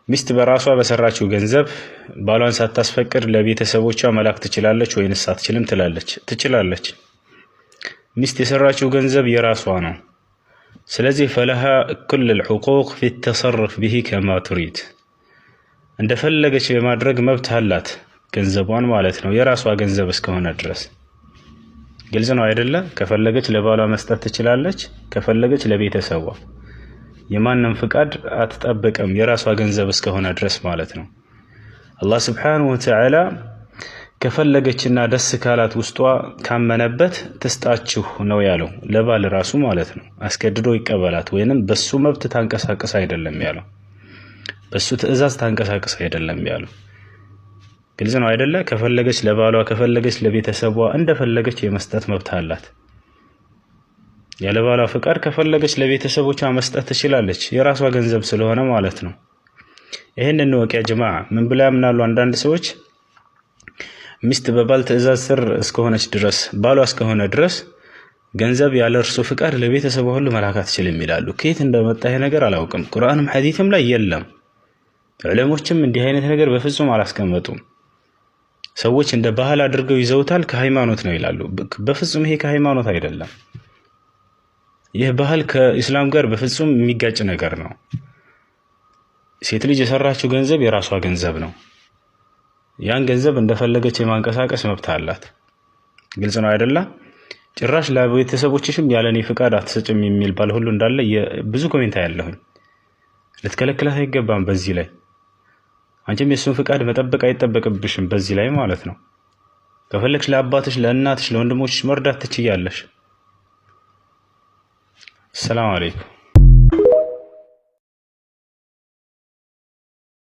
ሚስት በራሷ በሰራችው ገንዘብ ባሏን ሳታስፈቅድ ለቤተሰቦቿ መላክ ትችላለች ወይንስ አትችልም ትላለች? ትችላለች። ሚስት የሰራችው ገንዘብ የራሷ ነው። ስለዚህ ፈለሃ ኩል الحقوق في التصرف به كما تريد እንደፈለገች የማድረግ መብት አላት ገንዘቧን ማለት ነው፣ የራሷ ገንዘብ እስከሆነ ድረስ። ግልጽ ነው አይደለ? ከፈለገች ለባሏ መስጠት ትችላለች፣ ከፈለገች ለቤተሰቧ። የማንም ፍቃድ አትጠብቅም የራሷ ገንዘብ እስከሆነ ድረስ ማለት ነው። አላህ Subhanahu Wa Ta'ala ከፈለገችና ደስ ካላት ውስጧ ካመነበት ትስጣችሁ ነው ያለው፣ ለባል ራሱ ማለት ነው። አስገድዶ ይቀበላት ወይንም በሱ መብት ታንቀሳቀስ አይደለም ያለው፣ በሱ ትዕዛዝ ታንቀሳቀስ አይደለም ያለው። ግልጽ ነው አይደለ? ከፈለገች ለባሏ ከፈለገች ለቤተሰቧ እንደፈለገች የመስጠት መብት አላት። ያለ ባሏ ፍቃድ ከፈለገች ለቤተሰቦቿ መስጠት ትችላለች፣ የራሷ ገንዘብ ስለሆነ ማለት ነው። ይሄንን ነው ወቂያ ጀማዓ። ምን ብላ ያምናሉ አንዳንድ ሰዎች? ሚስት በባል ትዕዛዝ ስር እስከሆነች ድረስ ባሏ እስከሆነ ድረስ ገንዘብ ያለ እርሱ ፍቃድ ለቤተሰቧ ሁሉ መላክ አትችልም ይላሉ። ከየት እንደመጣ ይሄ ነገር አላውቅም። ቁርአንም ሐዲስም ላይ የለም። ዑለሞችም እንዲህ አይነት ነገር በፍጹም አላስቀመጡም። ሰዎች እንደ ባህል አድርገው ይዘውታል። ከሃይማኖት ነው ይላሉ። በፍጹም ይሄ ከሃይማኖት አይደለም። ይህ ባህል ከኢስላም ጋር በፍጹም የሚጋጭ ነገር ነው። ሴት ልጅ የሰራችው ገንዘብ የራሷ ገንዘብ ነው። ያን ገንዘብ እንደፈለገች የማንቀሳቀስ መብት አላት። ግልጽ ነው አይደለ? ጭራሽ ለቤተሰቦችሽም ያለኔ ፍቃድ አትሰጭም የሚል ባል ሁሉ እንዳለ ብዙ ኮሜንት ያለሁኝ። ልትከለክላት አይገባም። በዚህ ላይ አንቺም የሱን ፍቃድ መጠበቅ አይጠበቅብሽም በዚህ ላይ ማለት ነው። ከፈለግሽ ለአባትሽ፣ ለእናትሽ፣ ለወንድሞችሽ መርዳት ትችያለሽ። السلام عليكم.